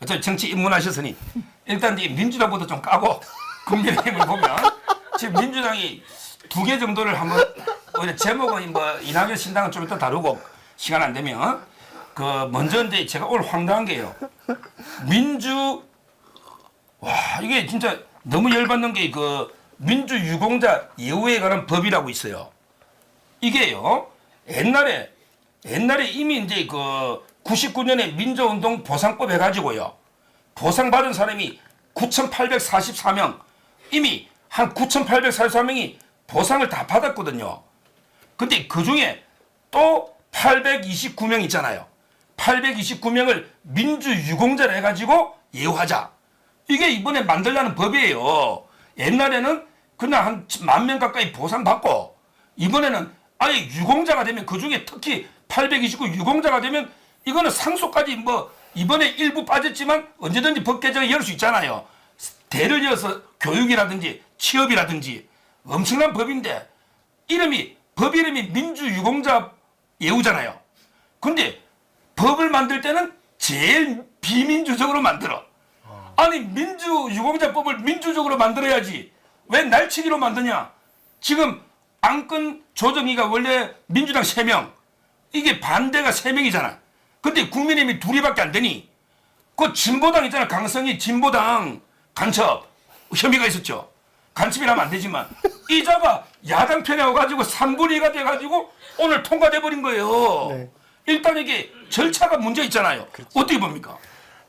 어차피 정치 입문하셨으니 일단 이 민주당부터 좀 까고 국민의힘을 보면 지금 민주당이 2개 정도를 한번 제목은 뭐 이낙연 신당은 좀 이따 다루고 시간 안 되면 그 먼저 이제 제가 오늘 황당한 게요. 와 이게 진짜 너무 열받는 게 그 민주 유공자 예우에 관한 법이라고 있어요. 이게요 옛날에 이미 이제 그 99년에 민주운동 보상법 해가지고요 보상받은 사람이 9,844명 이미 한 9,844명이 보상을 다 받았거든요. 근데 그 중에 또 829명 있잖아요. 829명을 민주유공자를 해가지고 예우하자. 이게 이번에 만들려는 법이에요. 옛날에는 그냥 한 10,000명 가까이 보상받고 이번에는 아예 유공자가 되면 그중에 특히 829 유공자가 되면 이거는 상속까지 뭐 이번에 일부 빠졌지만 언제든지 법 개정을 열 수 있잖아요. 대를 이어서 교육이라든지 취업이라든지 엄청난 법인데 법 이름이 민주유공자 예우잖아요. 근데 법을 만들 때는 제일 비민주적으로 만들어. 아니 민주유공자법을 민주적으로 만들어야지 왜 날치기로 만드냐. 지금 안건 조정위가 원래 민주당 3명 이게 반대가 3명이잖아. 근데 국민의힘이 2밖에 안 되니 그 진보당 있잖아. 강성희 진보당 간첩 혐의가 있었죠. 간첩이라면 안 되지만 이자가 야당 편에 와가지고 3분의 2가 돼가지고 오늘 통과돼 버린 거예요. 네. 일단 이게 절차가 문제 있잖아요. 그렇지. 어떻게 봅니까?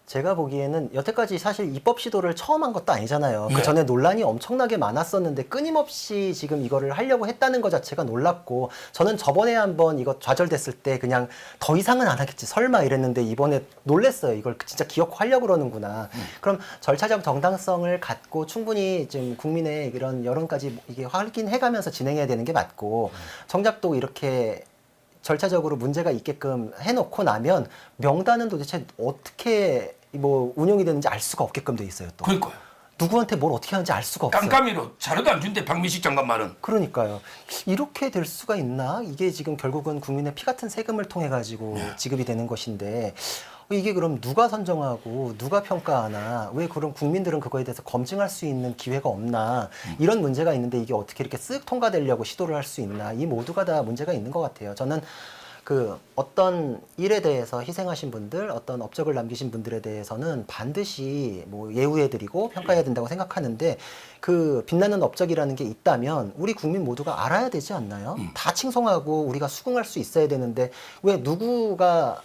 제가 보기에는 여태까지 사실 입법 시도를 처음 한 것도 아니잖아요. 네. 그 전에 논란이 엄청나게 많았었는데 끊임없이 지금 이거를 하려고 했다는 것 자체가 놀랍고 저는 저번에 한번 이거 좌절됐을 때 그냥 더 이상은 안 하겠지 설마 이랬는데 이번에 놀랬어요. 이걸 진짜 기억하려고 그러는구나. 그럼 절차적 정당성을 갖고 충분히 지금 국민의 이런 여론까지 이게 확인해가면서 진행해야 되는 게 맞고 정작 또 이렇게 절차적으로 문제가 있게끔 해놓고 나면 명단은 도대체 어떻게 뭐 운용이 되는지 알 수가 없게끔 돼 있어요. 또. 그러니까요. 누구한테 뭘 어떻게 하는지 알 수가 없어요. 깜깜이로 자료도 안 준대 박민식 장관 말은. 그러니까요. 이렇게 될 수가 있나? 이게 지금 결국은 국민의 피 같은 세금을 통해 가지고 지급이 되는 것인데 이게 그럼 누가 선정하고 누가 평가하나? 왜 그럼 국민들은 그거에 대해서 검증할 수 있는 기회가 없나? 이런 문제가 있는데 이게 어떻게 이렇게 쓱 통과되려고 시도를 할 수 있나? 이 모두가 다 문제가 있는 것 같아요. 저는 그 어떤 일에 대해서 희생하신 분들, 어떤 업적을 남기신 분들에 대해서는 반드시 뭐 예우해드리고 평가해야 된다고 생각하는데 그 빛나는 업적이라는 게 있다면 우리 국민 모두가 알아야 되지 않나요? 다 칭송하고 우리가 수긍할 수 있어야 되는데 왜 누구가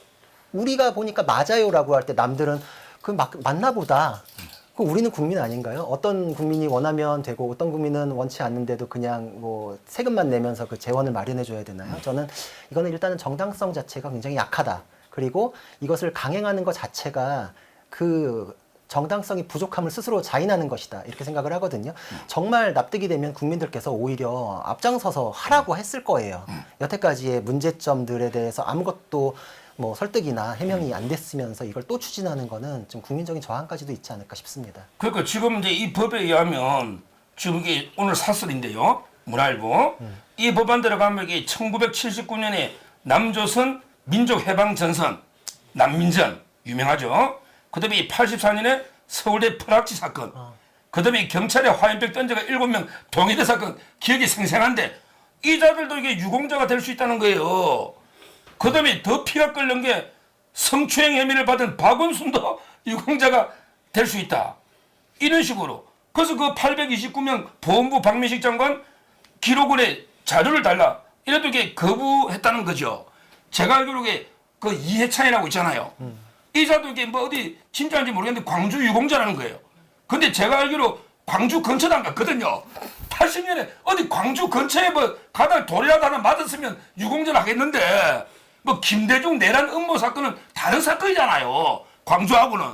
우리가 보니까 맞아요라고 할 때 남들은 그 맞나 보다. 그 우리는 국민 아닌가요? 어떤 국민이 원하면 되고 어떤 국민은 원치 않는데도 그냥 뭐 세금만 내면서 그 재원을 마련해 줘야 되나요? 저는 이거는 일단은 정당성 자체가 굉장히 약하다. 그리고 이것을 강행하는 것 자체가 그 정당성이 부족함을 스스로 자인하는 것이다. 이렇게 생각을 하거든요. 정말 납득이 되면 국민들께서 오히려 앞장서서 하라고 했을 거예요. 여태까지의 문제점들에 대해서 아무것도 뭐 설득이나 해명이 안 됐으면서 이걸 또 추진하는 거는 좀 국민적인 저항까지도 있지 않을까 싶습니다. 그러니까 지금 이제 이 법에 의하면 지금 이게 오늘 사설인데요. 문화일보. 이 법안 들어가면 이게 1979년에 남조선 민족해방전선 남민전 유명하죠. 그다음에 84년에 서울대 프락치 사건. 그다음에 경찰에 화염병 던져가 7명 동해대 사건 기억이 생생한데 이자들도 이게 유공자가 될 수 있다는 거예요. 그 다음에 더 피가 끓는 게 성추행 혐의를 받은 박원순도 유공자가 될 수 있다. 이런 식으로. 그래서 그 829명 보훈부 박민식 장관 기록원에 자료를 달라. 이래도 이게 거부했다는 거죠. 제가 알기로 그 이해찬이라고 있잖아요. 이자도 이게 뭐 어디 진짜인지 모르겠는데 광주 유공자라는 거예요. 근데 제가 알기로 광주 근처도 안 갔거든요. 80년에 어디 광주 근처에 뭐 가다 돌이라도 하나 맞았으면 유공자를 하겠는데 뭐 김대중 내란 음모 사건은 다른 사건이잖아요. 광주하고는.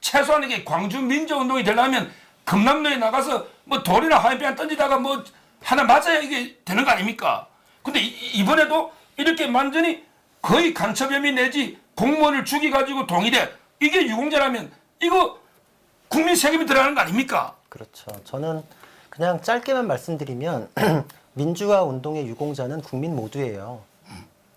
최소한 이게 광주 민주운동이 되려면 금남로에 나가서 뭐 돌이나 화염병 던지다가 뭐 하나 맞아야 이게 되는 거 아닙니까? 근데 이번에도 이렇게 완전히 거의 간첩 혐의 내지 공무원을 죽여가지고 동의돼. 이게 유공자라면 이거 국민 세금이 들어가는 거 아닙니까? 그렇죠. 저는 그냥 짧게만 말씀드리면 민주화 운동의 유공자는 국민 모두예요.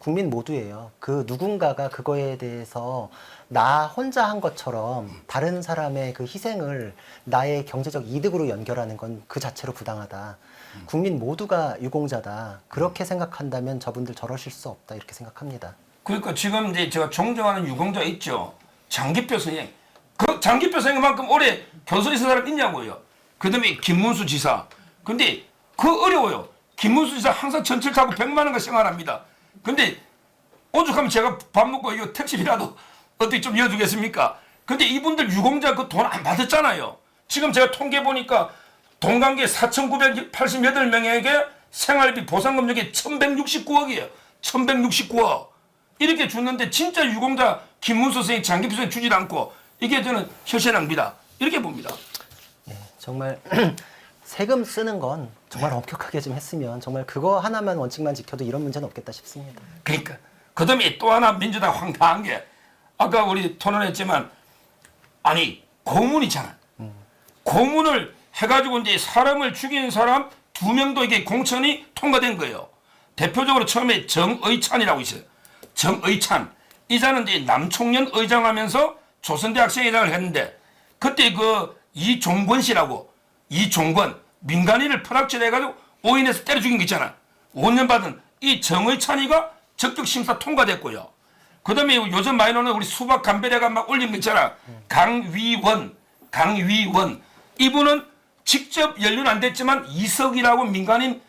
국민 모두예요. 그 누군가가 그거에 대해서 나 혼자 한 것처럼 다른 사람의 그 희생을 나의 경제적 이득으로 연결하는 건 그 자체로 부당하다. 국민 모두가 유공자다. 그렇게 생각한다면 저분들 저러실 수 없다. 이렇게 생각합니다. 그러니까 지금 이제 제가 존경하는 유공자 있죠. 장기표 선생. 그 장기표 선생만큼 오래 교수에 있는 사람 있냐고요. 그 다음에 김문수 지사. 근데 그 어려워요. 김문수 지사 항상 전철 타고 100만 원가 생활합니다. 근데 오죽하면 제가 밥 먹고 이거 택시비라도 어떻게 좀 이어주겠습니까? 근데 이분들 유공자 그 돈 안 받았잖아요. 지금 제가 통계 보니까 동관계 4,988명에게 생활비 보상금 여기 1,169억이에요. 1,169억. 이렇게 줬는데 진짜 유공자 김문수 선생님 장기표 선생님 주질 않고 이게 저는 혈세낭비다. 이렇게 봅니다. 정말 세금 쓰는 건 정말 엄격하게 좀 했으면 정말 그거 하나만 원칙만 지켜도 이런 문제는 없겠다 싶습니다. 그러니까 그다음에 또 하나 민주당 황당한 게 아까 우리 토론했지만 아니 고문이잖아. 고문을 해가지고 이제 사람을 죽인 사람 2명도 이게 공천이 통과된 거예요. 대표적으로 처음에 정의찬이라고 있어요. 정의찬 이자는 이제 남총련 의장하면서 조선대학생회장을 했는데 그때 그 이종권 씨라고 이종권 민간인을 프락질해가지고 오인해서 때려 죽인 거 있잖아. 5년 받은 이 정의찬이가 적격심사 통과됐고요. 그 다음에 요즘 많이 나오는 우리 수박 감별회가 막 올린 거 있잖아. 강위원. 이분은 직접 연루는 안 됐지만 이석이라고 민간인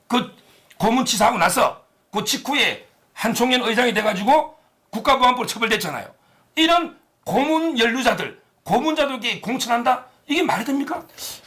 그 고문치사하고 나서 그 직후에 한총련 의장이 돼가지고 국가보안부로 처벌됐잖아요. 이런 고문 연루자들, 고문자들에게 공천한다? 이게 말이 됩니까?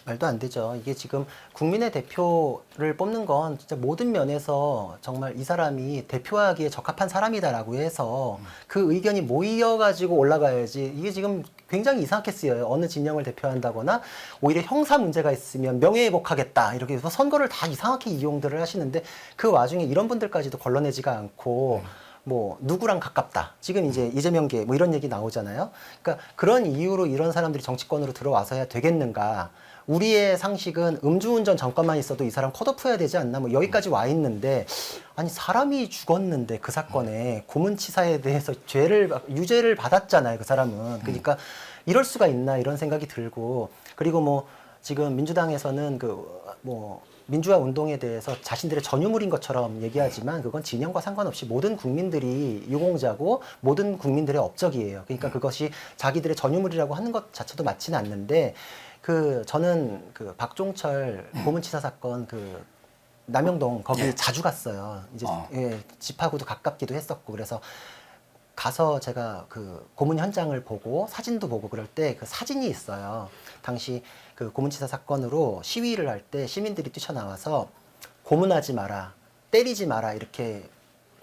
말도 안 되죠. 이게 지금 국민의 대표를 뽑는 건 진짜 모든 면에서 정말 이 사람이 대표하기에 적합한 사람이다라고 해서 그 의견이 모여가지고 올라가야지. 이게 지금 굉장히 이상하게 쓰여요. 어느 진영을 대표한다거나 오히려 형사 문제가 있으면 명예회복하겠다 이렇게 해서 선거를 다 이상하게 이용들을 하시는데 그 와중에 이런 분들까지도 걸러내지가 않고 뭐 누구랑 가깝다. 지금 이제 이재명계 뭐 이런 얘기 나오잖아요. 그러니까 그런 이유로 이런 사람들이 정치권으로 들어와서야 되겠는가? 우리의 상식은 음주운전 전과만 있어도 이 사람 컷오프해야 되지 않나? 뭐 여기까지 와 있는데 아니 사람이 죽었는데 그 사건에 고문치사에 대해서 유죄를 받았잖아요. 그 사람은. 그러니까 이럴 수가 있나 이런 생각이 들고 그리고 뭐 지금 민주당에서는 민주화 운동에 대해서 자신들의 전유물인 것처럼 얘기하지만 그건 진영과 상관없이 모든 국민들이 유공자고 모든 국민들의 업적이에요. 그러니까 그것이 자기들의 전유물이라고 하는 것 자체도 맞지는 않는데 저는 박종철 고문치사 사건 남영동 거기 자주 갔어요. 이제 집하고도 가깝기도 했었고 그래서 가서 제가 고문 현장을 보고 사진도 보고 그럴 때 그 사진이 있어요. 당시 고문치사 사건으로 시위를 할 때 시민들이 뛰쳐나와서 고문하지 마라, 때리지 마라 이렇게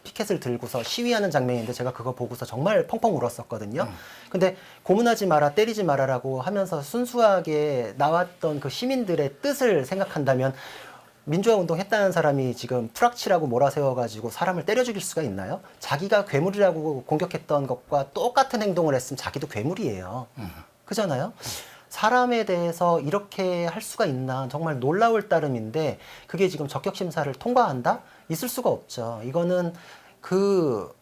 피켓을 들고서 시위하는 장면인데 제가 그거 보고서 정말 펑펑 울었었거든요. 근데 고문하지 마라, 때리지 마라라고 하면서 순수하게 나왔던 그 시민들의 뜻을 생각한다면 민주화 운동 했다는 사람이 지금 프락치라고 몰아세워가지고 사람을 때려 죽일 수가 있나요? 자기가 괴물이라고 공격했던 것과 똑같은 행동을 했으면 자기도 괴물이에요. 그잖아요? 사람에 대해서 이렇게 할 수가 있나 정말 놀라울 따름인데 그게 지금 적격심사를 통과한다? 있을 수가 없죠. 이거는 그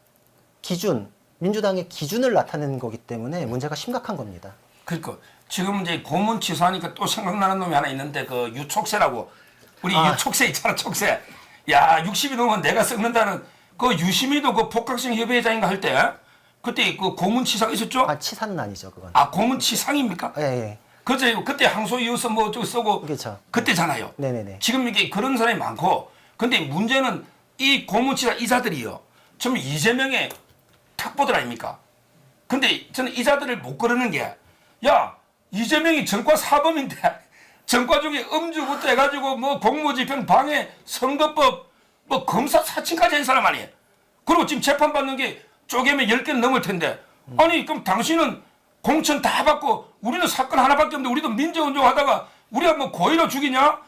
기준, 민주당의 기준을 나타내는 거기 때문에 문제가 심각한 겁니다. 그러니까 지금 이제 고문치사하니까 또 생각나는 놈이 하나 있는데 그 유촉새라고 우리 유촉새 있잖아. 촉새. 야 60이 넘으면 내가 썩는다는 그 유시민도 그 복학생 협의회장인가 할 때 그때 그 고문치사가 있었죠? 치사는 아니죠 그건. 고문치상입니까? 예. 그때 항소 이어서 뭐 어쩌고 쓰고 그렇죠. 그때잖아요. 네네네. 지금 이게 그런 사람이 많고 근데 문제는 이 고문치사 이자들이요. 처음 이재명의 탁보들 아닙니까? 근데 저는 이자들을 못 거르는 게 야 이재명이 전과 사범인데 전과 중에 음주부터 해가지고 뭐 공무집행 방해 선거법 뭐 검사 사칭까지 한 사람 아니에요. 그리고 지금 재판받는 게 쪼개면 10개는 넘을 텐데 아니 그럼 당신은 공천 다 받고 우리는 사건 하나밖에 없는데 우리도 민주운동 하다가 우리가 뭐 고의로 죽이냐?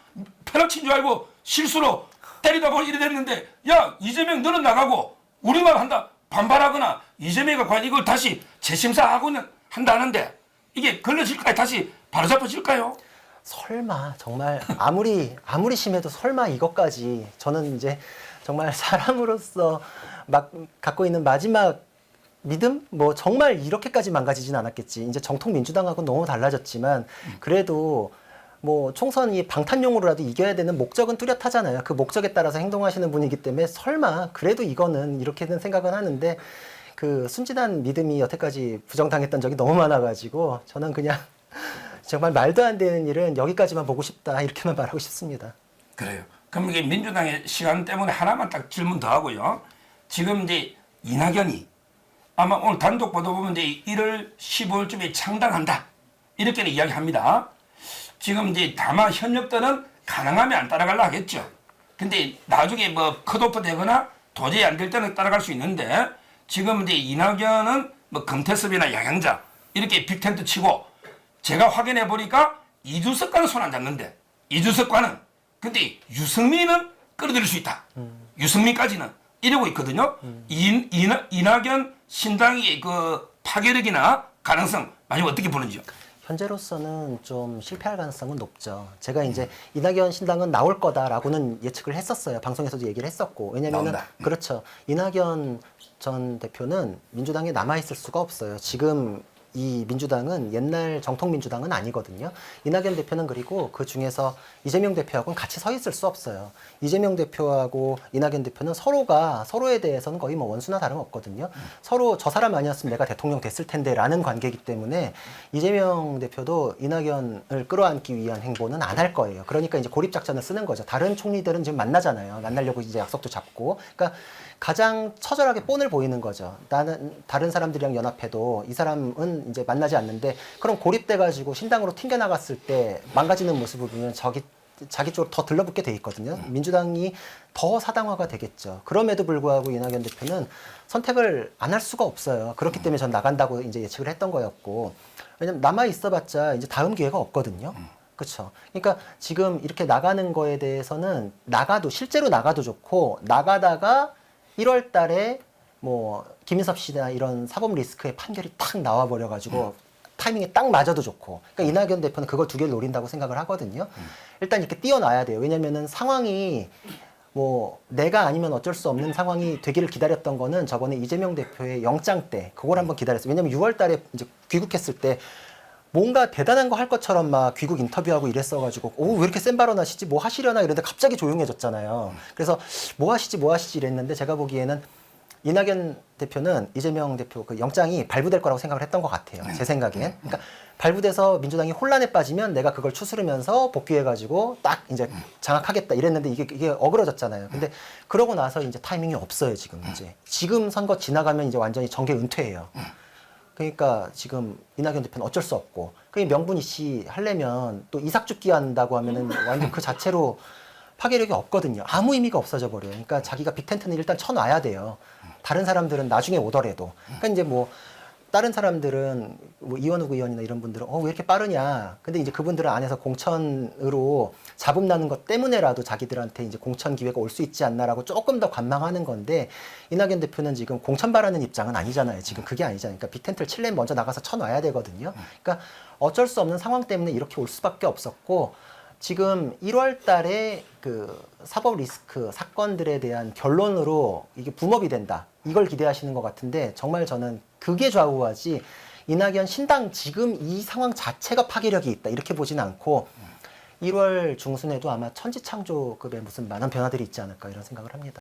패락친 줄 알고 실수로 때리다 보니 이래 됐는데 야 이재명 너는 나가고 우리만 한다 반발하거나 이재명이 과연 이걸 다시 재심사하고는 한다는데 이게 걸러질까요? 다시 바로잡혀질까요? 설마 정말 아무리 심해도 설마 이것까지 저는 이제 정말 사람으로서 막 갖고 있는 마지막 믿음? 뭐 정말 이렇게까지 망가지진 않았겠지. 이제 정통 민주당하고 너무 달라졌지만 그래도 뭐 총선이 방탄용으로라도 이겨야 되는 목적은 뚜렷하잖아요. 그 목적에 따라서 행동하시는 분이기 때문에 설마 그래도 이거는 이렇게는 생각은 하는데 그 순진한 믿음이 여태까지 부정당했던 적이 너무 많아가지고 저는 그냥 정말 말도 안 되는 일은 여기까지만 보고 싶다 이렇게만 말하고 싶습니다. 그래요. 그럼 이게 민주당의 시간 때문에 하나만 딱 질문 더 하고요. 지금 이제 이낙연이 아마 오늘 단독 보도 보면 이제 1월 15일쯤에 창당한다. 이렇게는 이야기합니다. 지금 이제 다만 현역들은 가능하면 안 따라가려 하겠죠. 근데 나중에 뭐 컷오프 되거나 도저히 안 될 때는 따라갈 수 있는데 지금 이제 이낙연은 뭐 금태섭이나 양양자 이렇게 빅텐트 치고 제가 확인해 보니까 이준석과는 손 안 잡는데 이준석과는 근데 유승민은 끌어들일 수 있다. 유승민까지는 이러고 있거든요. 이낙연 신당의 그 파괴력이나 가능성 많이 어떻게 보는지요? 현재로서는 좀 실패할 가능성은 높죠. 제가 이제 이낙연 신당은 나올 거다라고는 예측을 했었어요. 방송에서도 얘기를 했었고. 왜냐면은 그렇죠. 이낙연 전 대표는 민주당에 남아 있을 수가 없어요. 지금 이 민주당은 옛날 정통 민주당은 아니거든요. 이낙연 대표는 그리고 그 중에서 이재명 대표하고는 같이 서 있을 수 없어요. 이재명 대표하고 이낙연 대표는 서로가 서로에 대해서는 거의 뭐 원수나 다름없거든요. 서로 저 사람 아니었으면 내가 대통령 됐을 텐데라는 관계이기 때문에 이재명 대표도 이낙연을 끌어안기 위한 행보는 안 할 거예요. 그러니까 이제 고립 작전을 쓰는 거죠. 다른 총리들은 지금 만나잖아요. 만나려고 이제 약속도 잡고. 그러니까 가장 처절하게 본을 보이는 거죠. 나는 다른 사람들이랑 연합해도 이 사람은 이제 만나지 않는데 그럼 고립돼가지고 신당으로 튕겨나갔을 때 망가지는 모습을 보면 자기 쪽으로 더 들러붙게 돼 있거든요. 민주당이 더 사당화가 되겠죠. 그럼에도 불구하고 이낙연 대표는 선택을 안 할 수가 없어요. 그렇기 때문에 전 나간다고 이제 예측을 했던 거였고 왜냐면 남아 있어봤자 이제 다음 기회가 없거든요. 그렇죠. 그러니까 지금 이렇게 나가는 거에 대해서는 실제로 나가도 좋고 나가다가 1월 달에 뭐 김인섭 씨나 이런 사법 리스크의 판결이 탁 나와 버려 가지고 타이밍에 딱 맞아도 좋고. 그러니까 이낙연 대표는 그걸 두 개를 노린다고 생각을 하거든요. 일단 이렇게 뛰어놔야 돼요. 왜냐면은 상황이 뭐 내가 아니면 어쩔 수 없는 상황이 되기를 기다렸던 거는 저번에 이재명 대표의 영장 때 그걸 한번 기다렸어요. 왜냐면 6월 달에 이제 귀국했을 때 뭔가 대단한 거 할 것처럼 막 귀국 인터뷰하고 이랬어가지고 왜 이렇게 센 발언 하시지 뭐 하시려나 이랬는데 갑자기 조용해졌잖아요. 그래서 뭐 하시지 이랬는데 제가 보기에는 이낙연 대표는 이재명 대표 그 영장이 발부될 거라고 생각을 했던 것 같아요. 제 생각엔. 그러니까 발부돼서 민주당이 혼란에 빠지면 내가 그걸 추스르면서 복귀해가지고 딱 이제 장악하겠다 이랬는데 이게 어그러졌잖아요. 근데 그러고 나서 이제 타이밍이 없어요 지금 이제. 지금 선거 지나가면 이제 완전히 정계 은퇴예요. 그러니까 지금 이낙연 대표는 어쩔 수 없고 그 명분 이씨 하려면 또 이삭죽기 한다고 하면은 완전 그 자체로 파괴력이 없거든요. 아무 의미가 없어져 버려요. 그러니까 자기가 빅텐트는 일단 쳐놔야 돼요. 다른 사람들은 나중에 오더라도. 그러니까 이제 뭐 다른 사람들은 뭐 이원욱 의원이나 이런 분들은 왜 이렇게 빠르냐. 근데 이제 그분들은 안에서 공천으로 잡음 나는 것 때문에라도 자기들한테 이제 공천 기회가 올 수 있지 않나라고 조금 더 관망하는 건데 이낙연 대표는 지금 공천 바라는 입장은 아니잖아요. 지금 그게 아니잖아요. 그러니까 빅텐트를 칠레 먼저 나가서 쳐놔야 되거든요. 그러니까 어쩔 수 없는 상황 때문에 이렇게 올 수밖에 없었고 지금 1월 달에 그 사법 리스크 사건들에 대한 결론으로 이게 붐업이 된다. 이걸 기대하시는 것 같은데 정말 저는 그게 좌우하지 이낙연 신당 지금 이 상황 자체가 파괴력이 있다. 이렇게 보진 않고 1월 중순에도 아마 천지창조급의 무슨 많은 변화들이 있지 않을까 이런 생각을 합니다.